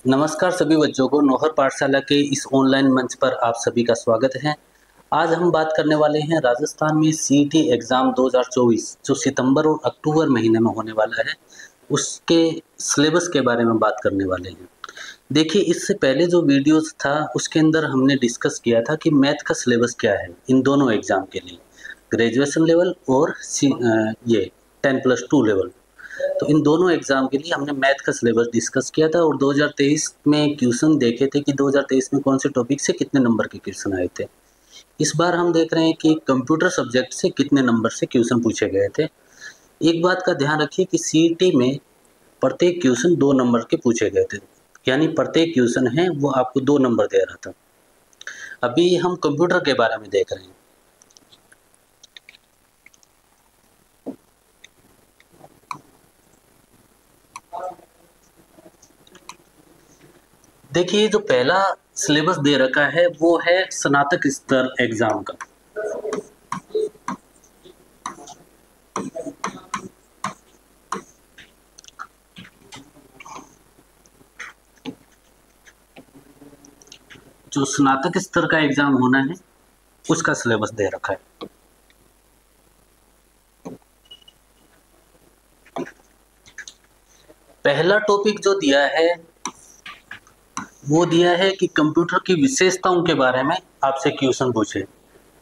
नमस्कार सभी बच्चों को नौहर पाठशाला के इस ऑनलाइन मंच पर आप सभी का स्वागत है। आज हम बात करने वाले हैं राजस्थान में सीईटी एग्ज़ाम 2024 जो सितंबर और अक्टूबर महीने में होने वाला है, उसके सिलेबस के बारे में बात करने वाले हैं। देखिए, इससे पहले जो वीडियोस था उसके अंदर हमने डिस्कस किया था कि मैथ का सिलेबस क्या है इन दोनों एग्ज़ाम के लिए, ग्रेजुएशन लेवल और ये 10+2 लेवल। तो इन दोनों एग्ज़ाम के लिए हमने मैथ का सिलेबस डिस्कस किया था और 2023 में क्वेश्चन देखे थे कि 2023 में कौन से टॉपिक से कितने नंबर के क्वेश्चन आए थे। इस बार हम देख रहे हैं कि कंप्यूटर सब्जेक्ट से कितने नंबर से क्वेश्चन पूछे गए थे। एक बात का ध्यान रखिए कि सीईटी में प्रत्येक क्वेश्चन 2 नंबर के पूछे गए थे, यानी प्रत्येक क्वेश्चन है वो आपको 2 नंबर दे रहा था। अभी हम कंप्यूटर के बारे में देख रहे हैं। देखिए, जो पहला सिलेबस दे रखा है वो है स्नातक स्तर एग्जाम का। जो स्नातक स्तर का एग्जाम होना है उसका सिलेबस दे रखा है। पहला टॉपिक जो दिया है वो दिया है कि कंप्यूटर की विशेषताओं के बारे में आपसे क्वेश्चन पूछे।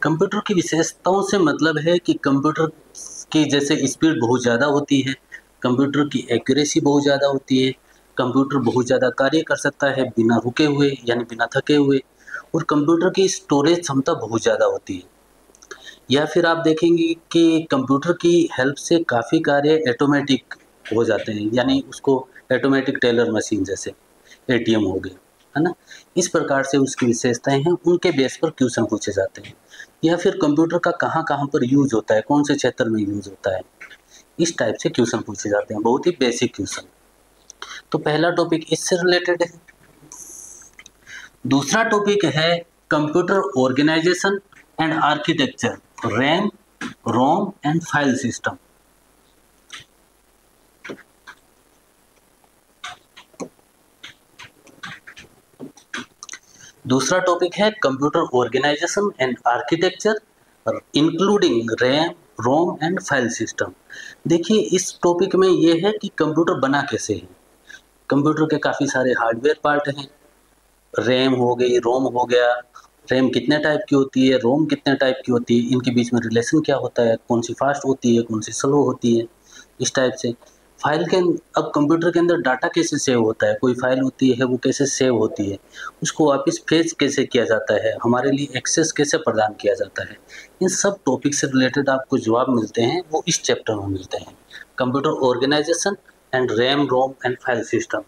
कंप्यूटर की विशेषताओं से मतलब है कि कंप्यूटर की जैसे स्पीड बहुत ज़्यादा होती है, कंप्यूटर की एक्यूरेसी बहुत ज़्यादा होती है, कंप्यूटर बहुत ज़्यादा कार्य कर सकता है बिना रुके हुए यानी बिना थके हुए, और कंप्यूटर की स्टोरेज क्षमता बहुत ज़्यादा होती है। या फिर आप देखेंगे कि कंप्यूटर की हेल्प से काफ़ी कार्य ऑटोमेटिक हो जाते हैं, यानी उसको ऑटोमेटिक टेलर मशीन जैसे एटीएम हो गए, है ना। इस प्रकार से उसकी विशेषताएं हैं, उनके बेस पर क्वेश्चन पूछे जाते हैं। या फिर कंप्यूटर का कहाँ कहाँ पर यूज होता है, कौन से क्षेत्र में यूज होता है, इस टाइप से क्वेश्चन पूछे जाते हैं, बहुत ही बेसिक क्वेश्चन। तो पहला टॉपिक इससे रिलेटेड है। दूसरा टॉपिक है computer organisation and architecture, RAM, ROM and file system. दूसरा टॉपिक है computer organisation and architecture including RAM, ROM and file system. देखिए, इस टॉपिक में ये है कि कंप्यूटर बना कैसे है। कंप्यूटर के काफ़ी सारे हार्डवेयर पार्ट हैं, रैम हो गई, रोम हो गया। रैम कितने टाइप की होती है, रोम कितने टाइप की होती है, इनके बीच में रिलेशन क्या होता है, कौन सी फास्ट होती है, कौन सी स्लो होती है, इस टाइप से। फाइल के अब कंप्यूटर के अंदर डाटा कैसे सेव होता है, कोई फाइल होती है वो कैसे सेव होती है, उसको वापस फेच कैसे किया जाता है, हमारे लिए एक्सेस कैसे प्रदान किया जाता है, इन सब टॉपिक से रिलेटेड आपको जवाब मिलते हैं वो इस चैप्टर में मिलते हैं, computer organisation and RAM, ROM and file system.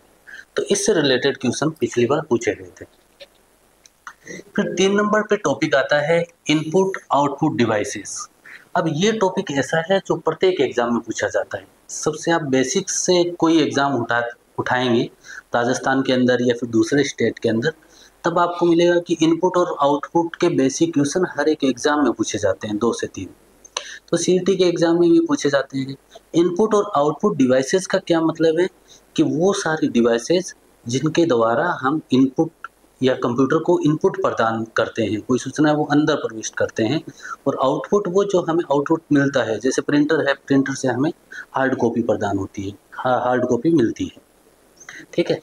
तो इससे रिलेटेड क्वेश्चन पिछली बार पूछे गए थे। फिर 3 नंबर पे टॉपिक आता है इनपुट आउटपुट डिवाइसेस। अब ये टॉपिक ऐसा है जो प्रत्येक एग्जाम में पूछा जाता है। सबसे आप बेसिक से कोई एग्जाम उठाएंगे राजस्थान के अंदर या फिर दूसरे स्टेट के अंदर, तब आपको मिलेगा कि इनपुट और आउटपुट के बेसिक क्वेश्चन हर एक एग्जाम में पूछे जाते हैं, 2 से 3। तो सीईटी के एग्जाम में भी पूछे जाते हैं। इनपुट और आउटपुट डिवाइसेस का क्या मतलब है कि वो सारी डिवाइसेस जिनके द्वारा हम इनपुट या कंप्यूटर को इनपुट प्रदान करते हैं, कोई सूचना वो अंदर प्रविष्ट करते हैं, और आउटपुट वो जो हमें आउटपुट मिलता है, जैसे प्रिंटर है, प्रिंटर से हमें हार्ड कॉपी प्रदान होती है, हार्ड कॉपी मिलती है, ठीक है।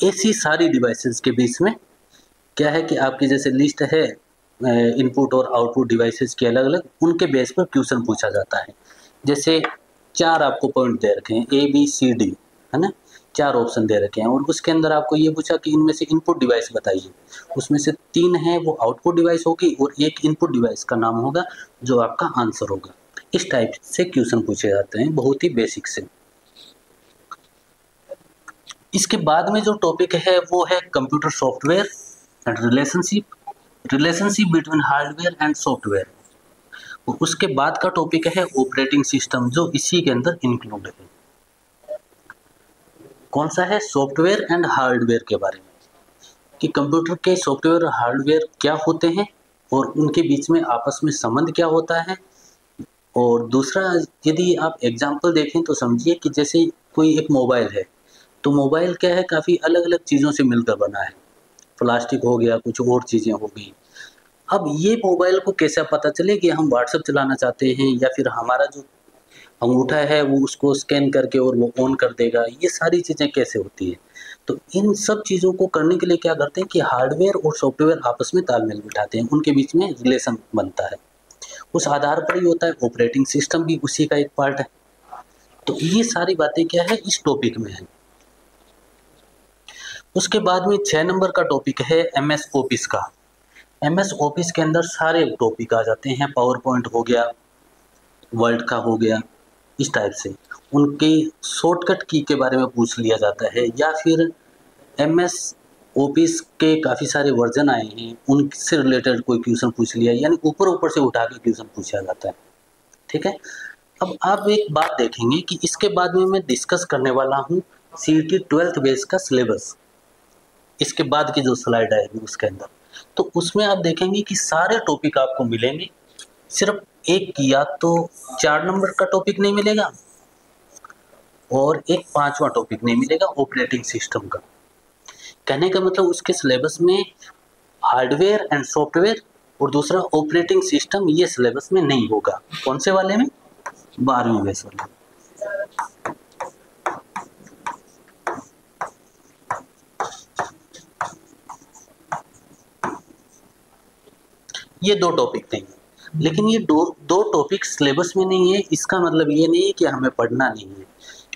ऐसी सारी डिवाइसेस के बीच में क्या है कि आपकी जैसे लिस्ट है इनपुट और आउटपुट डिवाइसेस की अलग अलग, उनके बेस पर क्वेश्चन पूछा जाता है। जैसे 4 आपको पॉइंट दे रखे हैं, ए बी सी डी, है ना, 4 ऑप्शन दे रखे हैं, और उसके अंदर आपको ये पूछा कि इनमें से इनपुट डिवाइस बताइए। उसमें से 3 है वो आउटपुट डिवाइस होगी और एक इनपुट डिवाइस का नाम होगा जो आपका आंसर होगा। इस टाइप से क्वेश्चन पूछे जाते हैं, बहुत ही बेसिक से। इसके बाद में जो टॉपिक है वो है computer software and relationship between hardware and software. और उसके बाद का टॉपिक है ऑपरेटिंग सिस्टम, जो इसी के अंदर इंक्लूड है। कौन सा है? सॉफ्टवेयर एंड हार्डवेयर के बारे में, कि कंप्यूटर के सॉफ्टवेयर और हार्डवेयर क्या होते हैं और उनके बीच में आपस में संबंध क्या होता है। और दूसरा, यदि आप एग्जाम्पल देखें तो समझिए कि जैसे कोई एक मोबाइल है, तो मोबाइल क्या है, काफ़ी अलग अलग चीज़ों से मिलकर बना है। प्लास्टिक हो गया, कुछ और चीज़ें हो गई। अब ये मोबाइल को कैसे पता चले कि हम व्हाट्सएप चलाना चाहते हैं, या फिर हमारा जो अंगूठा है वो उसको स्कैन करके और वो ऑन कर देगा, ये सारी चीज़ें कैसे होती है। तो इन सब चीज़ों को करने के लिए क्या करते हैं कि हार्डवेयर और सॉफ्टवेयर आपस में तालमेल बिठाते हैं, उनके बीच में रिलेशन बनता है। उस आधार पर ही होता है, ऑपरेटिंग सिस्टम भी उसी का एक पार्ट है। तो ये सारी बातें क्या है, इस टॉपिक में है। उसके बाद में 6 नंबर का टॉपिक है एमएस ऑफिस का। एमएस ऑफिस के अंदर सारे टॉपिक आ जाते हैं, पावर पॉइंट हो गया, वर्ड का हो गया, इस टाइप से उनकी शॉर्टकट की के बारे में पूछ लिया जाता है, या फिर एमएस ऑफिस के काफ़ी सारे वर्जन आए हैं, उनसे रिलेटेड कोई क्वेश्चन पूछ लिया, यानी ऊपर ऊपर से उठा के क्वेश्चन पूछा जाता है। ठीक है। अब आप एक बात देखेंगे कि इसके बाद में मैं डिस्कस करने वाला हूँ सीईटी 12th बेस का सिलेबस। इसके बाद की जो स्लाइड आएगी उसके अंदर, तो उसमें आप देखेंगे कि सारे टॉपिक आपको मिलेंगे, सिर्फ एक या तो 4 नंबर का टॉपिक नहीं मिलेगा और एक 5वां टॉपिक नहीं मिलेगा ऑपरेटिंग सिस्टम का। कहने का मतलब उसके सिलेबस में हार्डवेयर एंड सॉफ्टवेयर और दूसरा ऑपरेटिंग सिस्टम, ये सिलेबस में नहीं होगा। कौन से वाले में? 12वीं बेस वाले। ये 2 टॉपिक नहीं है, लेकिन ये दो टॉपिक सिलेबस में नहीं है, इसका मतलब ये नहीं है कि हमें पढ़ना नहीं है,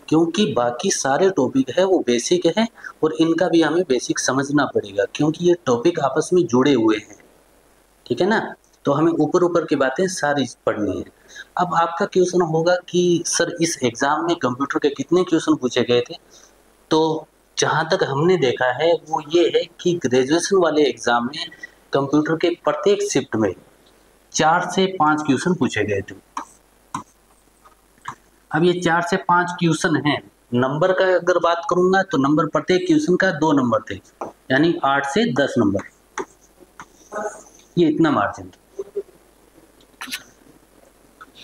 क्योंकि बाकी सारे टॉपिक है वो बेसिक है और इनका भी हमें बेसिक समझना पड़ेगा, क्योंकि ये टॉपिक आपस में जुड़े हुए हैं। ठीक है ना। तो हमें ऊपर ऊपर की बातें सारी पढ़नी है। अब आपका क्वेश्चन होगा कि सर इस एग्जाम में कंप्यूटर के कितने क्वेश्चन पूछे गए थे। तो जहाँ तक हमने देखा है वो ये है कि ग्रेजुएशन वाले एग्जाम में कंप्यूटर के प्रत्येक शिफ्ट में 4 से 5 क्वेश्चन पूछे गए थे। अब ये 4 से 5 क्वेश्चन हैं, नंबर का अगर बात करूंगा तो नंबर प्रत्येक क्वेश्चन का 2 नंबर थे, यानी 8 से 10 नंबर, ये इतना मार्जिन था।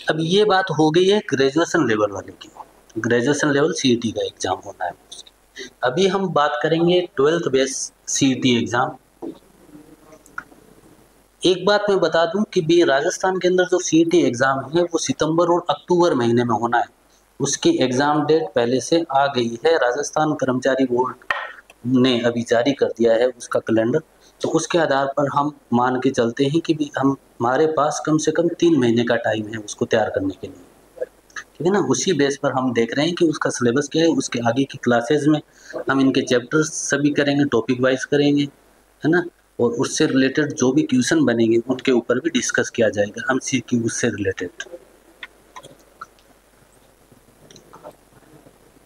अब ये बात हो गई है ग्रेजुएशन लेवल वाले की। ग्रेजुएशन लेवल सीईटी का एग्जाम होना है। अभी हम बात करेंगे 12th बेस सीईटी एग्जाम। एक बात मैं बता दूं कि भी राजस्थान के अंदर जो सीईटी एग्जाम है वो सितंबर और अक्टूबर महीने में होना है। उसकी एग्जाम डेट पहले से आ गई है, राजस्थान कर्मचारी बोर्ड ने अभी जारी कर दिया है उसका कैलेंडर। तो उसके आधार पर हम मान के चलते हैं कि भी हमारे पास कम से कम 3 महीने का टाइम है उसको तैयार करने के लिए। ठीक है ना। उसी बेस पर हम देख रहे हैं कि उसका सिलेबस क्या है, उसके आगे की क्लासेस में हम इनके चैप्टर्स सभी करेंगे, टॉपिक वाइज करेंगे, है ना। और उससे रिलेटेड जो भी क्वेश्चन बनेंगे उनके ऊपर भी डिस्कस किया जाएगा, हम सीखी उससे रिलेटेड।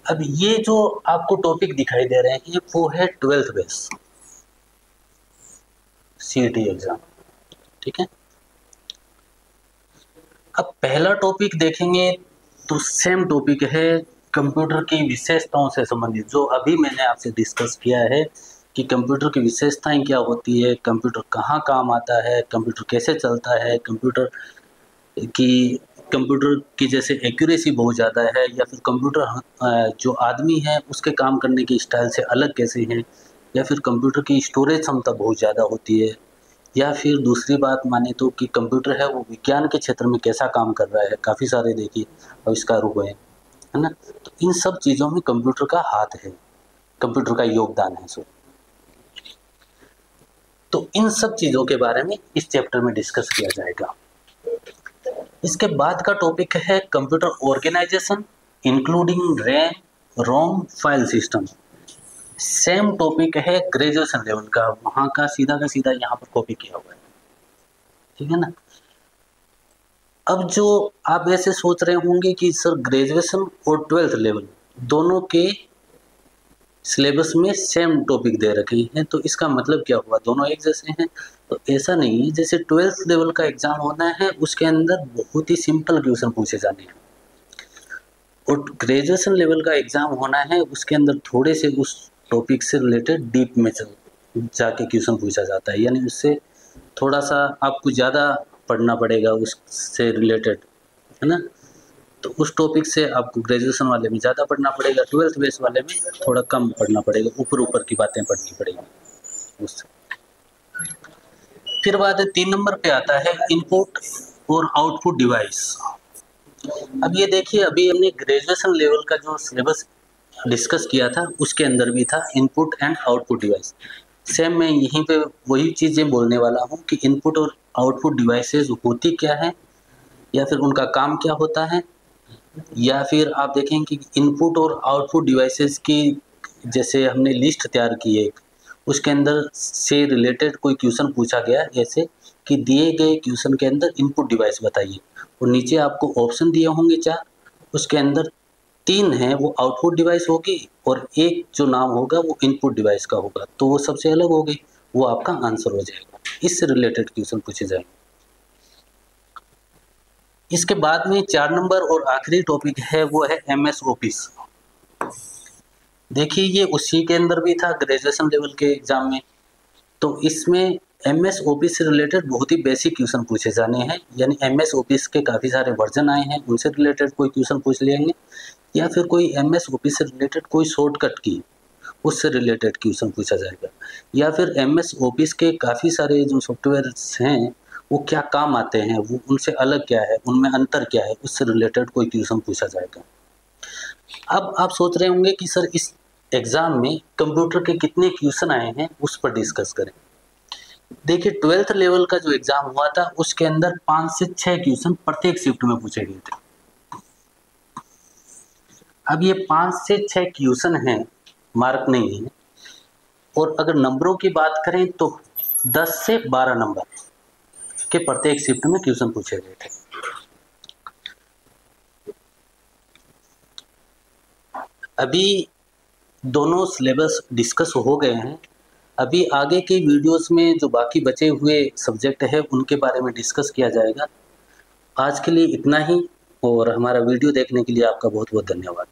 अब ये जो आपको टॉपिक दिखाई दे रहे हैं वो है 12th बेस सीईटी एग्जाम। ठीक है। अब पहला टॉपिक देखेंगे तो सेम टॉपिक है कंप्यूटर की विशेषताओं से संबंधित, जो अभी मैंने आपसे डिस्कस किया है कि कंप्यूटर की विशेषताएं क्या होती है, कंप्यूटर कहाँ काम आता है, कंप्यूटर कैसे चलता है, कंप्यूटर की जैसे एक्यूरेसी बहुत ज़्यादा है, या फिर कंप्यूटर जो आदमी है उसके काम करने की स्टाइल से अलग कैसे है, या फिर कंप्यूटर की स्टोरेज क्षमता बहुत ज़्यादा होती है, या फिर दूसरी बात माने तो कि कंप्यूटर है वो विज्ञान के क्षेत्र में कैसा काम कर रहा है, काफ़ी सारे देखिए आविष्कार हुए हैं, है ना। तो इन सब चीज़ों में कंप्यूटर का हाथ है, कंप्यूटर का योगदान है। सो तो इन सब चीज़ों के बारे में इस चैप्टर में डिस्कस किया जाएगा। इसके बाद का टॉपिक है कंप्यूटर ऑर्गेनाइजेशन इंक्लूडिंग रैम, रोम, फाइल सिस्टम। सेम टॉपिक है ग्रेजुएशन लेवल का, वहाँ का सीधा यहाँ पर कॉपी किया हुआ है। ठीक है ना। अब जो आप ऐसे सोच रहे होंगे कि सर ग्रेजुएशन और 12th लेवल दोनों के सिलेबस में सेम टॉपिक दे रखे हैं, तो इसका मतलब क्या हुआ, दोनों एक जैसे हैं? तो ऐसा नहीं है। जैसे 12th लेवल का एग्जाम होना है उसके अंदर बहुत ही सिंपल क्वेश्चन पूछे जाने हैं, और ग्रेजुएशन लेवल का एग्जाम होना है उसके अंदर थोड़े से उस टॉपिक से रिलेटेड डीप में जाके क्वेश्चन पूछा जाता है, यानी उससे थोड़ा सा आपको ज़्यादा पढ़ना पड़ेगा उससे रिलेटेड, है ना। तो उस टॉपिक से आपको ग्रेजुएशन वाले में ज़्यादा पढ़ना पड़ेगा, 12th बेस वाले में थोड़ा कम पढ़ना पड़ेगा, ऊपर ऊपर की बातें पढ़नी पड़ेगी उससे। फिर बात है 3 नंबर पे आता है इनपुट और आउटपुट डिवाइस। अब ये देखिए, अभी हमने ग्रेजुएशन लेवल का जो सिलेबस डिस्कस किया था उसके अंदर भी था input and output device. Same मैं यहीं पे वही चीज़ें बोलने वाला हूँ कि इनपुट और आउटपुट डिवाइसेस होती क्या है, या फिर उनका काम क्या होता है, या फिर आप देखें कि इनपुट और आउटपुट डिवाइसेस की जैसे हमने लिस्ट तैयार की है, उसके अंदर से रिलेटेड कोई क्वेश्चन पूछा गया जैसे कि दिए गए क्वेश्चन के अंदर इनपुट डिवाइस बताइए, और नीचे आपको ऑप्शन दिए होंगे 4, उसके अंदर 3 हैं वो आउटपुट डिवाइस होगी और एक जो नाम होगा वो इनपुट डिवाइस का होगा, तो वो सबसे अलग होगी, वो आपका आंसर हो जाएगा। इससे रिलेटेड क्वेश्चन पूछे जाएंगे। इसके बाद में 4 नंबर और आखिरी टॉपिक है वो है एमएस ऑफिस। देखिए ये उसी के अंदर भी था ग्रेजुएशन लेवल के एग्जाम में, तो इसमें एमएस ऑफिस से रिलेटेड बहुत ही बेसिक क्वेश्चन पूछे जाने हैं, यानी एमएस ऑफिस के काफ़ी सारे वर्जन आए हैं, उनसे रिलेटेड कोई क्वेश्चन पूछ लेंगे, या फिर कोई एमएस ऑफिस से रिलेटेड कोई शॉर्टकट की उससे रिलेटेड क्वेश्चन पूछा जाएगा, या फिर एमएस ऑफिस के काफ़ी सारे जो सॉफ्टवेयर्स हैं वो क्या काम आते हैं, वो उनसे अलग क्या है, उनमें अंतर क्या है, उससे रिलेटेड कोई क्वेश्चन पूछा जाएगा। अब आप सोच रहे होंगे कि सर इस एग्ज़ाम में कंप्यूटर के कितने क्वेश्चन आए हैं उस पर डिस्कस करें। देखिए 12th लेवल का जो एग्ज़ाम हुआ था उसके अंदर 5 से 6 क्वेश्चन प्रत्येक शिफ्ट में पूछे गए थे। अब ये 5 से 6 क्वेश्चन हैं, मार्क नहीं है, और अगर नंबरों की बात करें तो 10 से 12 नंबर के प्रत्येक शिफ्ट में क्वेश्चन पूछे गए थे। अभी दोनों सिलेबस डिस्कस हो गए हैं, अभी आगे के वीडियोस में जो बाकी बचे हुए सब्जेक्ट है उनके बारे में डिस्कस किया जाएगा। आज के लिए इतना ही, और हमारा वीडियो देखने के लिए आपका बहुत बहुत धन्यवाद।